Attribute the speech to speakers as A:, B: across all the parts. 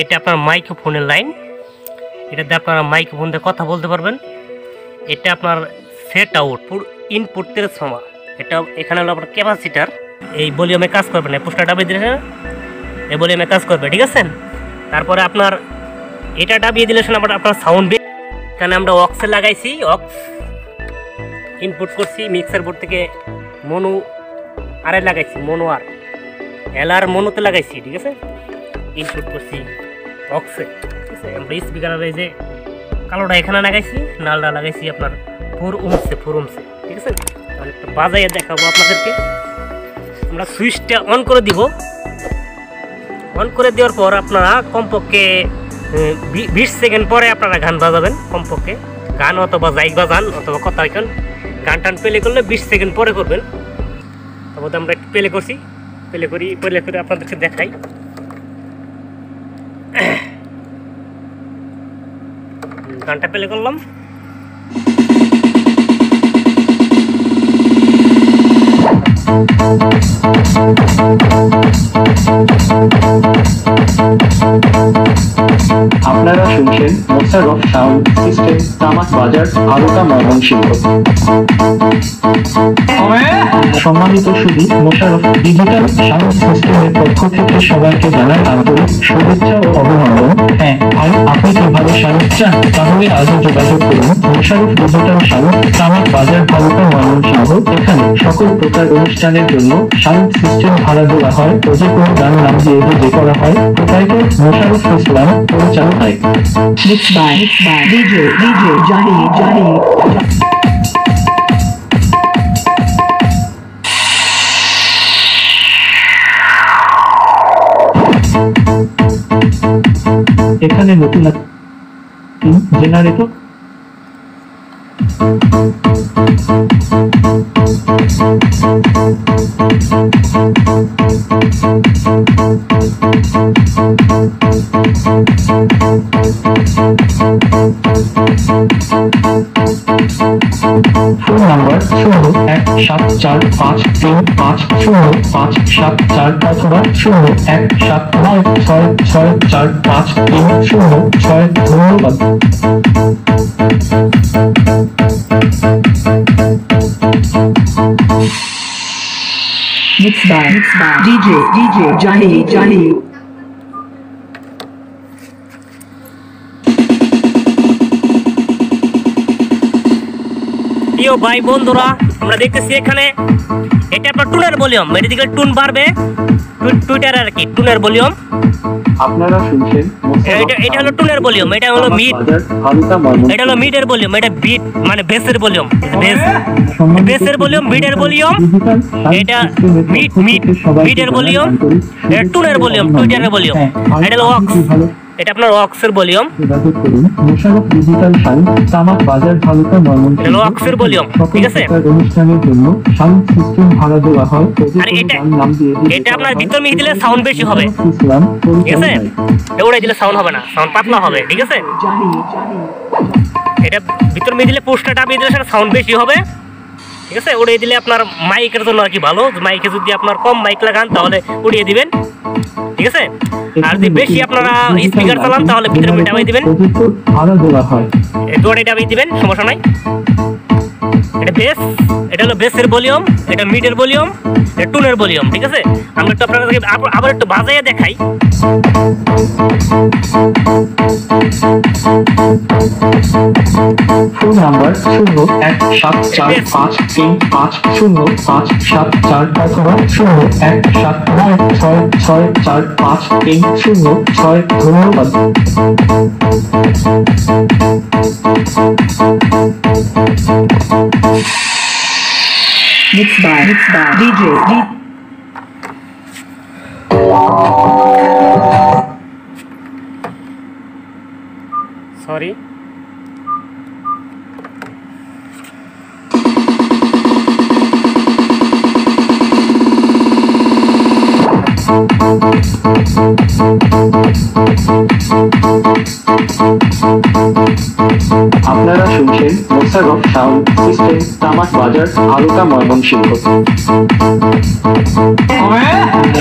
A: এটা আপনার মাইক্রোফোনের লাইন, এটাতে আপনারা মাইক্রোফোন দিয়ে কথা বলতে পারবেন। এটা আপনার সেট আউট ইনপুট ট্রান্সফর্মার, এটা এখানে হলো আপনার ক্যাপাসিটার, এই ভলিউমে কাজ করবে না, পোস্টার ডাবিয়ে দিলে এই ভলিউমে কাজ করবে, ঠিক আছে। তারপরে আপনার এটা ডাবিয়ে দিলে আপনার সাউন্ড বেস, এখানে আমরা অক্সে লাগাইছি, অক্স ইনপুট করছি মিক্সার বোর্ড থেকে মনো আরে লাগাইছি, মনো আর এলআর মনোতে লাগাইছি, ঠিক আছে। ইনপুট করছি অক্সে, ঠিক আছে। আমরা স্পিকার এই যে কালোটা এখানে লাগাইছি, নালটা লাগাইছি আপনার 4 ওহমসে, ঠিক আছে। তাহলে একটু বাজাইয়ে দেখাবো আপনাদেরকে। আমরা সুইচটা অন করে দিব, অন করে দেওয়ার পর আপনারা কমপক্ষে 20 সেকেন্ড পরে আপনারা গান বাজাবেন, কমপক্ষে গান অথবা জাইক বাজান অথবা কথা এখন গান টান প্লে করলে 20 সেকেন্ড পরে করবেন। তারপর আমরা একটু প্লে করছি, প্লে করে আপনাদেরকে দেখাই। গানটা প্লে করলাম,
B: আপনারা শুনছেন মোশাররফ সাউন্ড সিস্টেম, তামাক বাজার, আলোকা ময়মনসিংহ। সম্মানিত সুধী, মোশাররফ ডিজিটাল সাউন্ড সিস্টেমের পক্ষ থেকে সবাইকে জানাই আন্তরিক শুভেচ্ছা ও অভিনন্দন। হ্যাঁ, আর আপনি কি ভালো সাউন্ড চান? তাহলে আজও যোগাযোগ করুন মোশাররফ ডিজিটাল সাউন্ড, তামাক বাজার, আলোকা ময়মনসিংহ। এখানে সকল প্রকার অনুষ্ঠানের জন্য সাউন্ড সিস্টেম ভাড়া দেওয়া হয় ও যে কোনো গান নাম দিয়ে যে করা হয়। প্রোপাইটার মোশাররফ ইসলাম, পরিচালনায় মিক্স বাই ডিজে জাহি। এখানে নতুন জেনারেটর ফোন নাম্বার 0174535057 অথবা 0176645306। ধন্যবাদ। Mix by DJ Jahi.
A: প্রিয় ভাই বন্ধুরা, আমরা দেখতেছি এখানে এটা আপনার টুনের ভলিউম, এটা দিকে টুন বাড়বে, টুইটার আর কি টুনের ভলিউম।
B: আপনারা শুনছেন
A: এটা হলো টুনের ভলিউম, এটা হলো মিড, এটা হলো মিডের ভলিউম, এটা বিট মানে বেসের ভলিউম, বেসের ভলিউম, বিটের ভলিউম, এটা মিডের ভলিউম, এটা টুনের ভলিউম, টুইটারের ভলিউম, এটা হলো অক্স, এটা আপনার অক্সের ভলিউম,
B: মোশাররফ ডিজিটাল সাউন্ড, তামাক বাজার, আলোকা ময়মনসিংহ।
A: এটা অক্সের ভলিউম, ঠিক আছে।
B: অনুষ্ঠানের জন্য সাউন্ড সিস্টেম ভাড়া দেওয়া হয়।
A: আর এটা আপনার ভিতর মিহি দিলে সাউন্ড বেশি হবে, ঠিক আছে। ওড়াই দিলে সাউন্ড হবে না, সাউন্ড পাতলা হবে, ঠিক আছে। এটা ভিতর মিহি দিলে পোস্টার টাপিয়ে দিলে সেটা সাউন্ড বেশি হবে, ঠিক আছে। উড়িয়ে দিলে আপনার মাইকের জন্য আর কি ভালো, মাইকে যদি আপনার কম মাইক লাগান তাহলে উড়িয়ে দিবেন, ঠিক আছে। আর যদি বেশি আপনারা স্পিকার চালান তাহলে ভিতরে ডাবাই দিবেন, দৌড়ে ডাবাই দিবেন, সমস্যা নাই। এটা বেস, এটা হলো বেসের ভলিউম, এটা মিডের ভলিউম, এটা টুনের ভলিউম, ঠিক আছে। আমরা একটু আপনাদেরকে আবার একটু বাজাইয়া দেখাই।
B: ফোন নাম্বার 0174535057 অথবা 017966453006। ধন্যবাদ। Mix by DJ.
A: Sorry.
B: আপনারা শুনছেন মোশাররফ সাউন্ড সিস্টেম, তামাক বাজার, হালকা ময়মনসিংহ।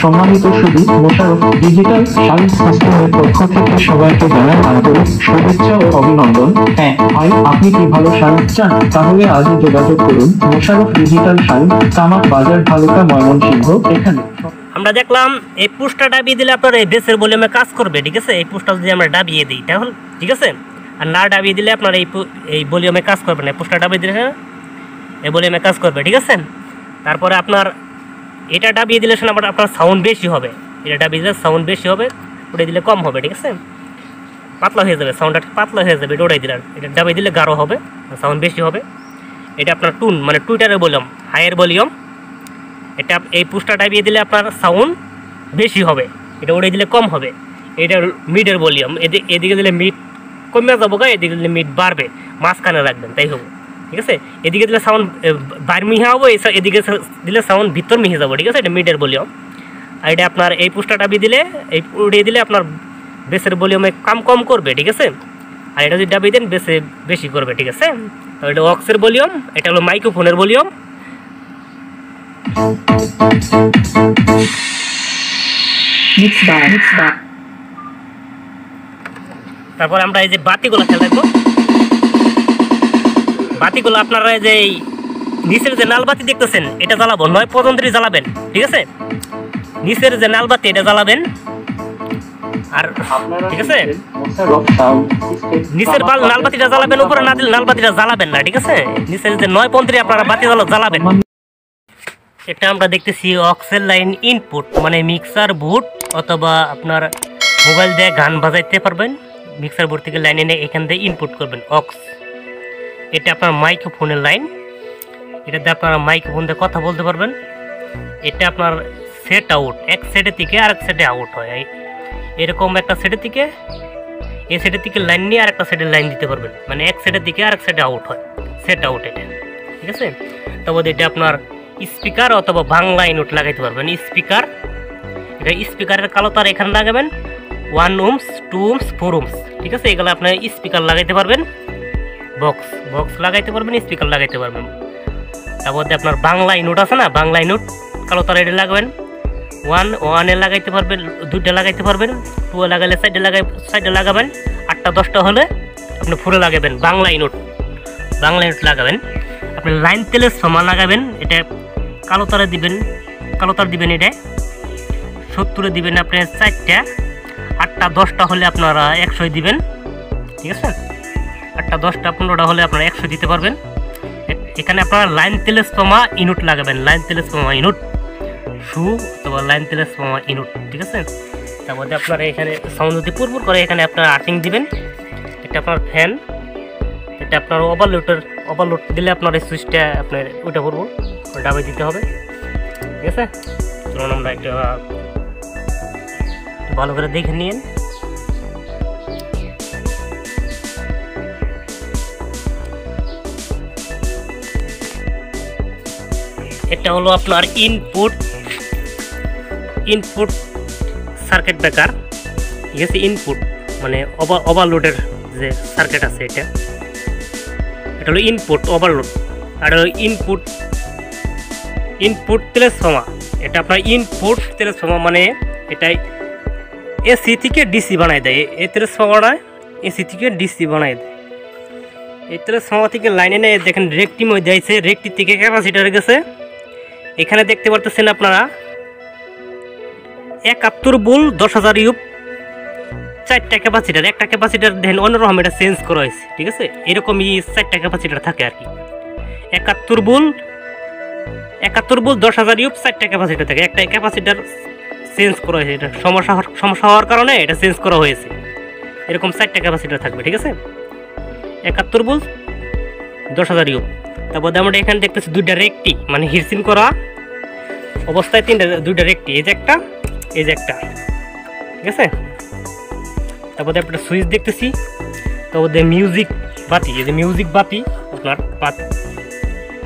B: সম্মানিত সুধী, মোশাররফ ডিজিটাল সাউন্ড সিস্টেমের পক্ষ থেকে সবাইকে জানাই আন্তরিক শুভেচ্ছা ও অভিনন্দন। হ্যাঁ ভাই, আপনি কি ভালো সাউন্ড চান? তাহলে আজই যোগাযোগ করুন মোশাররফ ডিজিটাল সাউন্ড, তামাক বাজার, হালকা ময়মনসিংহ। এখানে
A: আমরা দেখলাম এই পুশটা ডাবিয়ে দিলে আপনার এই বেসের ভলিউমে কাজ করবে, ঠিক আছে। এই পুশটা যদি আমরা ডাবিয়ে দিই তাহলে ঠিক আছে, আর না ডাবিয়ে দিলে আপনার এই ভলিউমে কাজ করবে না। পুশটা ডাবিয়ে দিলে এই ভলিউমে কাজ করবে, ঠিক আছে। তারপরে আপনার এটা ডাবিয়ে দিলে আপনার সাউন্ড বেশি হবে, এটা ডাবিয়ে দিলে সাউন্ড বেশি হবে, ওটাই দিলে কম হবে, ঠিক আছে। পাতলা হয়ে যাবে, সাউন্ডটা পাতলা হয়ে যাবে, এটা ওটাই দিলে। এটা ডাবিয়ে দিলে গাঢ় হবে, সাউন্ড বেশি হবে। এটা আপনার টুন মানে টুইটারের ভলিউম, হাইয়ের ভলিউম। এটা এই পুশটা ডাবিয়ে দিলে আপনার সাউন্ড বেশি হবে, এটা ওটাই দিলে কম হবে। এটা মিডের ভলিউম, এদিকে দিলে মিড কমে যাবো গা, এদিকে দিলে মিড বাড়বে, মাঝখানে রাখবেন তাই হবে, ঠিক আছে। এদিকে দিলে সাউন্ড বাইর মিহে হবো, এদিকে দিলে সাউন্ড ভিতর মিহে যাবো, ঠিক আছে। এটা মিডের ভলিউম। আর এটা আপনার এই পুশটা ডাবিয়ে দিলে এই উড়িয়ে দিলে আপনার বেসের ভলিউমে কম করবে, ঠিক আছে। আর এটা যদি ডাবিয়ে দেন বেসে বেশি করবে, ঠিক আছে। তো এটা অক্সের ভলিউম, এটা হলো মাইক্রোফোনের ভলিউম। তারপর আমরা এই যে বাতিগুলো খেয়াল রাখবো, বাতিগুলো আপনারা যে নিচের যে লাল বাতি দেখতেছেন এটা জ্বালাবো, 9 পর্যন্ত জ্বালাবেন, ঠিক আছে। নিচের যে লাল বাতি এটা জ্বালাবেন, আর ঠিক আছে নিচের লাল বাতিটা জ্বালাবেন, উপরে না দিলে লাল বাতিটা জ্বালাবেন না, ঠিক আছে। নিচের যে 9 পর্যন্ত আপনারা বাতি জ্বালাবেন। এটা আমরা দেখতেছি অক্সের লাইন ইনপুট, মানে মিক্সার বোর্ড অথবা আপনার মোবাইল দিয়ে গান বাজাইতে পারবেন। মিক্সার বোর্ড থেকে লাইন এনে এখান থেকে ইনপুট করবেন অক্স। এটা আপনার মাইক্রোফোনের লাইন, এটা দিয়ে আপনারা মাইক্রোফোন দিয়ে কথা বলতে পারবেন। এটা আপনার সেট আউট, এক সেটের থেকে আরেক সেটে আউট হয়, এরকম একটা সেটের থেকে এই সেটের থেকে লাইন নিয়ে আরেকটা সেটের লাইন দিতে পারবেন, মানে এক সেটের থেকে আরেক সেটে আউট হয়, সেট আউট এটা, ঠিক আছে। তবে এটা আপনার স্পিকার অথবা বাংলা ইনপুট লাগাইতে পারবেন। স্পিকার, এটা স্পিকারের কালো তার এখানে লাগাবেন, 1 ohms 2 ohms 4 ohms, ঠিক আছে। এগুলো আপনার স্পিকার লাগাইতে পারবেন, বক্স লাগাইতে পারবেন, স্পিকার লাগাইতে পারবেন। তারপর আপনার বাংলা ইনপুট আছে না, বাংলা ইনপুট কালো তার এটা লাগাবেন, 1 লাগাইতে পারবেন, 2টা লাগাইতে পারবেন, 2 লাগাইলে সাইডে লাগাবেন, 8টা 10টা হলে আপনি 4 লাগাবেন। বাংলা ইনপুট লাগাবেন। আপনি লাইন তেলের সমা লাগাবেন, এটা কালো তার দিবেন, এটা 70 দিবেন আপনি 4টা, 8টা 10টা হলে আপনারা 100 দিবেন, ঠিক আছে। 8টা 10টা 15টা হলে আপনারা 100 দিতে পারবেন। এখানে আপনারা লাইন তেলের সমা ইনপুট লাগাবেন, লাইন তেলের সমা ইনপুট অথবা লাইন তেলের সমা ইনপুট, ঠিক আছে। তারপরে আপনারা এখানে সাউন্ড যদি পুরপুর করে এখানে আপনারা আর্থিং দিবেন। এটা আপনার ফ্যান, এটা আপনার ওভারলোড দিলে আপনার এই সুইচটা আপনার ওইটা করবো, ডাবে দিতে হবে, ঠিক আছে। চলুন আমরা একটা ভালো করে দেখে নিন। এটা হলো আপনার ইনপুট সার্কিট ব্রেকার, ঠিক আছে। ইনপুট মানে ওভারলোডের যে সার্কিট আছে এটা হলো ইনপুট ওভারলোড। আর ইনপুট ট্রান্সফর্মার, এটা আপনার ইনপুট ট্রান্সফর্মার মানে এটাই এসি থেকে ডিসি বানাই দেয়। এই ট্রান্সফর্মারটা এসি থেকে ডিসি বানাই দেয়। এই ট্রান্সফর্মার থেকে লাইনে নেই, দেখেন রেকটি মধ্যে আছে, রেকটি থেকে ক্যাপাসিটার গেছে। এখানে দেখতে পারতেছেন আপনারা 71 ভোল্ট 10,000 ইউপ 4টা ক্যাপাসিটার, একটা ক্যাপাসিটার দেখেন অন্যরকম এটা চেঞ্জ করা হয়েছে, ঠিক আছে। এরকমই 4টা ক্যাপাসিটার থাকে আর কি। 71 ভোল্ট 10,000 ইউপ 4টা ক্যাপাসিটার থাকে, একটা ক্যাপাসিটার চেঞ্জ করা হয়েছে। এটা সমস্যা হওয়ার কারণে এটা চেঞ্জ করা হয়েছে। এরকম 4টা ক্যাপাসিটার থাকবে, ঠিক আছে। 71 ভোল্ট 10,000 ইউপ। তারপর আমরা এখানে দেখতেছি 2টা রেকটি, মানে হিরসিন করা অবস্থায় 2টা রেকটি, এই যে একটা, ঠিক আছে। তারপরে একটা সুইচ দেখতেছি, তারপরে মিউজিক বাতি, এই যে মিউজিক বাতি আপনার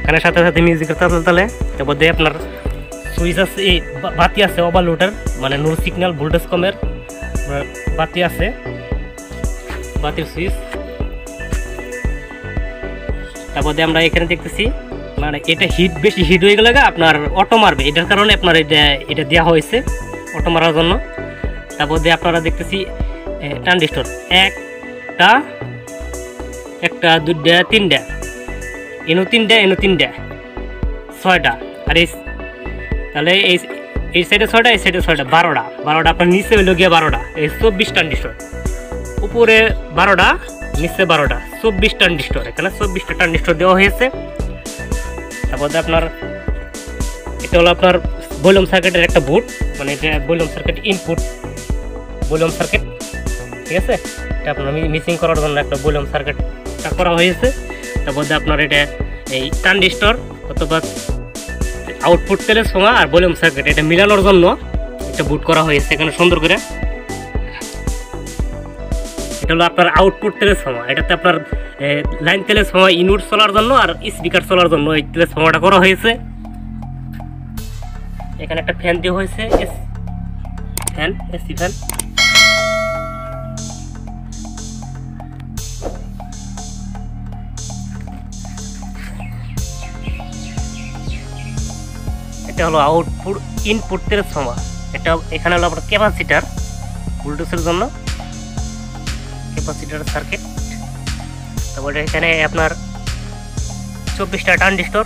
A: এখানে সাথে সাথে মিউজিকের তালে। তারপরে আপনার সুইচ আছে, এই বাতি আছে ওভারলোডের, মানে নো সিগন্যাল ভোল্টেজ কমের বাতি আছে, বাতির সুইচ। তারপর আমরা এখানে দেখতেছি মানে এটা বেশি হিট হয়ে গেলে আপনার অটো মারবে, এটার কারণে আপনার এটা দেওয়া হয়েছে অটো মারার জন্য। তারপর আপনারা দেখতেছি ট্রানজিস্টর একটা দুইটা তিনটা, এনো তিনটা 6টা, আর তাহলে এই সাইডে 6টা, এই সাইডে 6টা, 12টা আপনার নিচে হইল গিয়ে 12টা, এই 24 ট্রানজিস্টর, উপরে 12টা নিচে 12টা, 24 ট্রানজিস্টর, এখানে 24টা ট্রানজিস্টর দেওয়া হয়েছে। তারপর আপনার এটা হলো আপনার ভলিউম সার্কিটের একটা বোর্ড, মানে এটা volume circuit input volume circuit, ঠিক আছে। এটা আপনার মিসিং করার জন্য একটা ভলিউম সার্কিটটা করা হয়েছে। তারপর আপনার এটা এই ট্রানজিস্টর অথবা আউটপুট ট্রান্সফর্মার আর ভলিউম সার্কিট এটা মিলানোর জন্য একটা বুট করা হয়েছে এখানে সুন্দর করে। এটা হলো আপনার আউটপুট ট্রান্সফর্মার, এটাতে আপনার লাইন ট্রান্সফর্মার ইনপুট চলার জন্য আর স্পিকার চলার জন্য এই ট্রান্সফর্মারটা করা হয়েছে। এখানে একটা ফ্যান দেওয়া হয়েছে, এসি ফ্যান। এটা হলো আউটপুট ইনপুট ট্রান্সফর্মার, এটা এখানে হলো আপনার ক্যাপাসিটার ব্লুটুথের জন্য ক্যাপাসিটার সার্কিট। তারপরে এখানে আপনার 24টা ট্রানজিস্টর,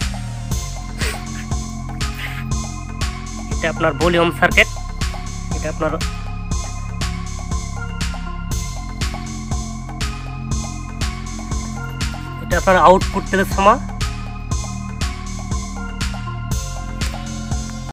A: এটা আপনার ভলিউম সার্কিট, এটা আপনার আউটপুট ট্রান্সফর্মার,